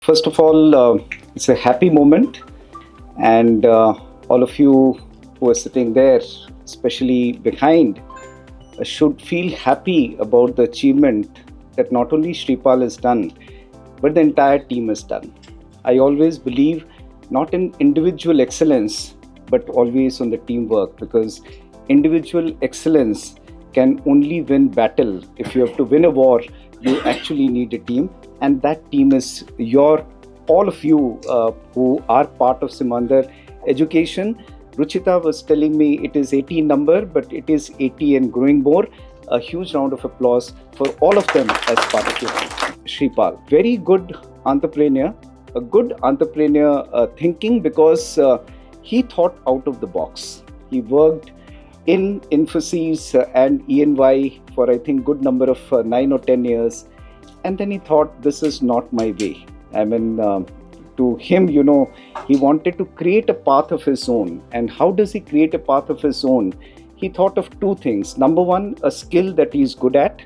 First of all, it's a happy moment, and all of you who are sitting there, especially behind, should feel happy about the achievement that not only Sripal has done, but the entire team has done. I always believe not in individual excellence, but always on the teamwork, because individual excellence can only win battle. If you have to win a war, you actually need a team, and that team is all of you who are part of Simandhar Education. Ruchita was telling me it is 80 number, but it is 80 and growing more. A huge round of applause for all of them as part of your team. Sripal, very good entrepreneur, a good entrepreneur thinking, because he thought out of the box. He worked in Infosys and EY for I think good number of 9 or 10 years, and then he thought, this is not my way. I mean, to him, he wanted to create a path of his own. And how does he create a path of his own? He thought of two things. Number one, a skill that he's good at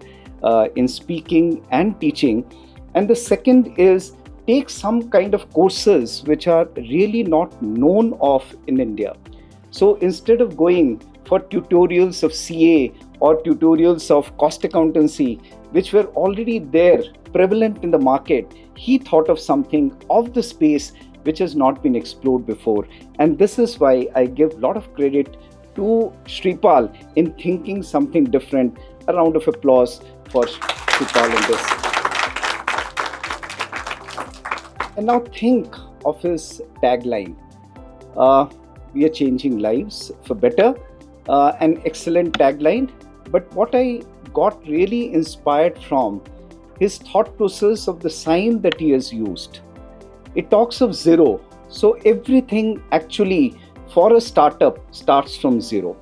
in speaking and teaching. And the second is take some kind of courses which are really not known of in India. So instead of going for tutorials of CA or tutorials of cost accountancy, which were already there, prevalent in the market, he thought of something of the space which has not been explored before. And this is why I give a lot of credit to Sripal in thinking something different. A round of applause for Sripal in this. And now think of his tagline. We are changing lives for better. An excellent tagline. But what I got really inspired from his thought process of the sign that he has used. It talks of zero. So everything actually for a startup starts from zero.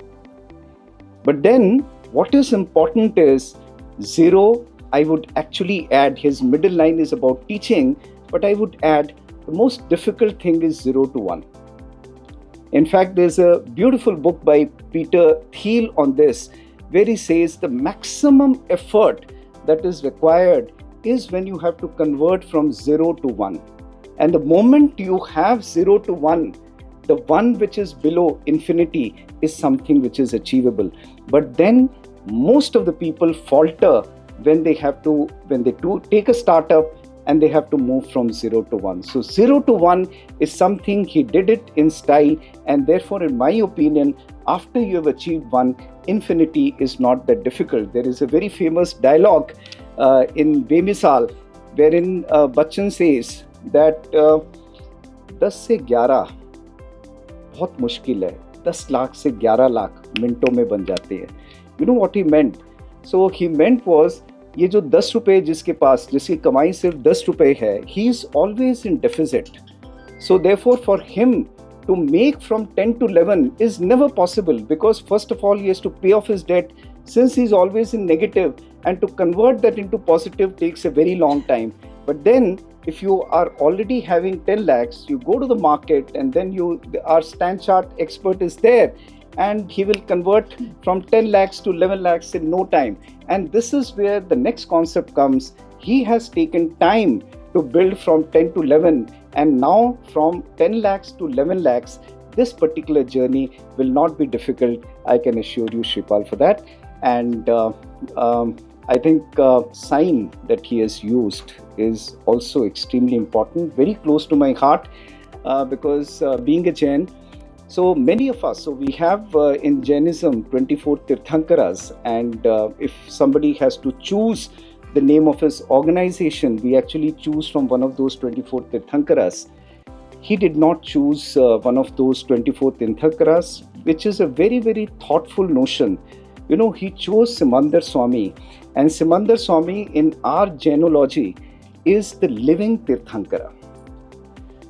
But then what is important is zero. I would actually add, his middle line is about teaching, but I would add the most difficult thing is 0 to 1. In fact, there's a beautiful book by Peter Thiel on this, where he says the maximum effort that is required is when you have to convert from 0 to 1. And the moment you have 0 to 1, the one which is below infinity is something which is achievable. But then most of the people falter when they take a startup and they have to move from 0 to 1. So 0 to 1 is something he did it in style, and therefore in my opinion, after you have achieved 1, infinity is not that difficult. There is a very famous dialogue in Bemisal wherein Bachchan says that 10 से 11 बहुत मुश्किल है, 10 लाख से 11 लाख मिनटों में बन जाते हैं. You know what he meant? So he meant was, ये जो 10 रुपए जिसके पास, जिसकी कमाई सिर्फ 10 रुपए है, he is always in deficit. So therefore for him to make from 10 to 11 is never possible, because first of all he has to pay off his debt, since he is always in negative, and to convert that into positive takes a very long time. But then if you are already having 10 lakhs, you go to the market, and then our stand chart expert is there, and he will convert from 10 lakhs to 11 lakhs in no time. And this is where the next concept comes. He has taken time to build from 10 to 11, and now from 10 lakhs to 11 lakhs, this particular journey will not be difficult. I can assure you, Sripal, for that. And I think sign that he has used is also extremely important, very close to my heart, because being a Jain, so many of us, so we have in Jainism 24 Tirthankaras, and if somebody has to choose the name of his organization, we actually choose from one of those 24 Tirthankaras. He did not choose one of those 24 Tirthankaras, which is a very, very thoughtful notion. He chose Simandhar Swami, and Simandhar Swami in our Jainology is the living Tirthankara.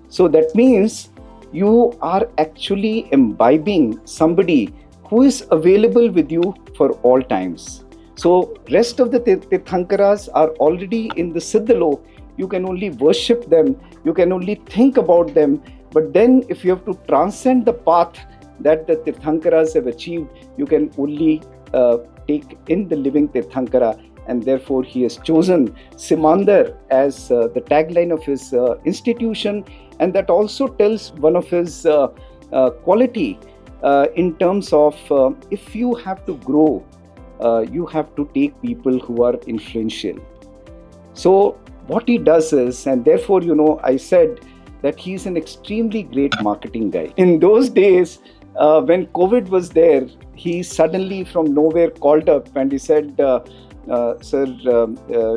So that means you are actually imbibing somebody who is available with you for all times. So rest of the Tirthankaras are already in the Siddhalok. You can only worship them, you can only think about them. But then if you have to transcend the path that the Tirthankaras have achieved, you can only take in the living Tirthankara, and therefore he has chosen Simandhar as the tagline of his institution, and that also tells one of his quality in terms of if you have to grow, you have to take people who are influential. So what he does is, and therefore, I said that he's an extremely great marketing guy. In those days, when COVID was there, he suddenly from nowhere called up and he said, sir,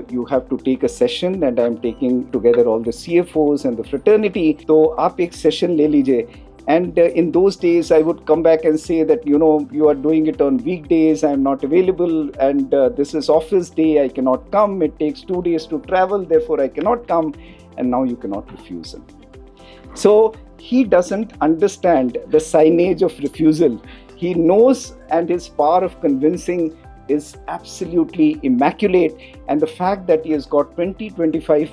you have to take a session and I'm taking together all the CFOs and the fraternity. So, aap ek session le lijiye. And in those days, I would come back and say that, you are doing it on weekdays, I'm not available, and this is office day, I cannot come. It takes 2 days to travel, therefore I cannot come. And now you cannot refuse him. So he doesn't understand the signage of refusal. He knows, and his power of convincing is absolutely immaculate. And the fact that he has got 25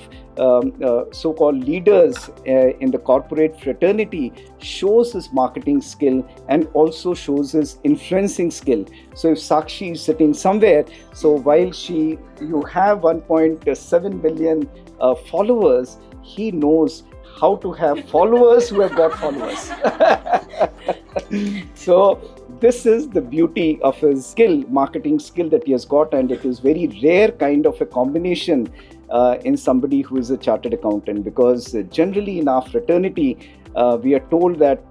so-called leaders in the corporate fraternity shows his marketing skill and also shows his influencing skill. So if Sakshi is sitting somewhere, so while you have 1.7 billion followers, he knows how to have followers who have got followers. So this is the beauty of his skill, marketing skill that he has got, and it is very rare kind of a combination in somebody who is a chartered accountant, because generally in our fraternity, we are told that,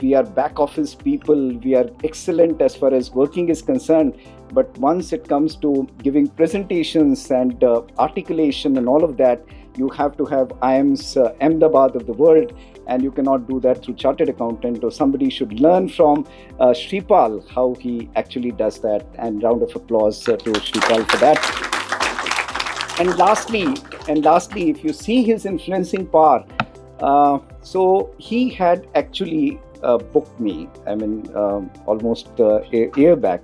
we are back office people, we are excellent as far as working is concerned. But once it comes to giving presentations and articulation and all of that, you have to have IIM's Ahmedabad of the world, and you cannot do that through chartered accountant. Or somebody should learn from Sripal how he actually does that. And round of applause to Sripal for that. And lastly, if you see his influencing power, so he had actually booked me, almost a year back,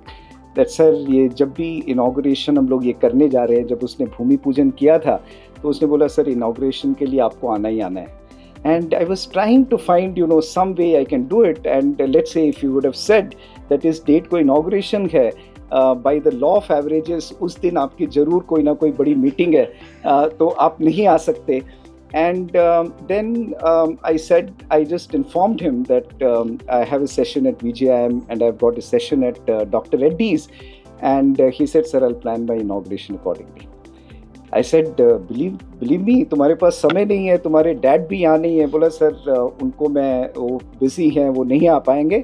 that sir, ये जब भी inauguration हम लोग ये करने जा रहे हैं, जब उसने भूमि पूजन किया था, तो उसने बोला सर इनॉग्रेशन के लिए आपको आना ही आना है. And I was trying to find, some way I can do it. And let's say if you would have said that इस डेट को इनॉग्रेशन है, by the law of averages, उस दिन आपकी जरूर कोई ना कोई बड़ी मीटिंग है, तो आप नहीं आ सकते. And then I said, I just informed him that I have a session at VJIM and I've got a session at Dr. Reddy's. And he said, sir, I'll plan my inauguration accordingly. I said, believe me, तुम्हारे पास समय नहीं है, तुम्हारे dad भी यहाँ नहीं है. बोला सर उनको वो बिजी हैं, वो नहीं आ पाएंगे.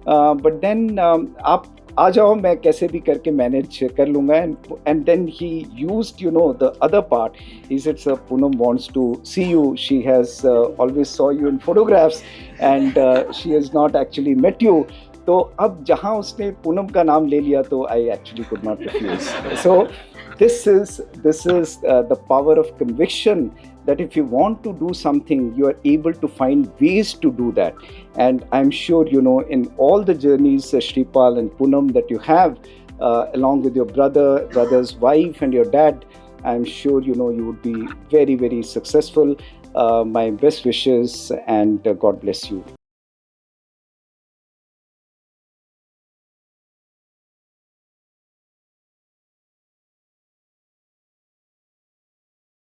But then आप आ जाओ, मैं कैसे भी करके मैनेज कर लूँगा. And then he used, the other part. He said, sir, Poonam wants to see you. She has always saw you in photographs and she has not actually met you. तो अब जहाँ उसने पूनम का नाम ले लिया, तो I actually could not refuse. So this is the power of conviction, that if you want to do something, you are able to find ways to do that. And I'm sure, in all the journeys, Sripal and Poonam, that you have, along with your brother's wife and your dad, I'm sure, you would be very, very successful. My best wishes, and God bless you.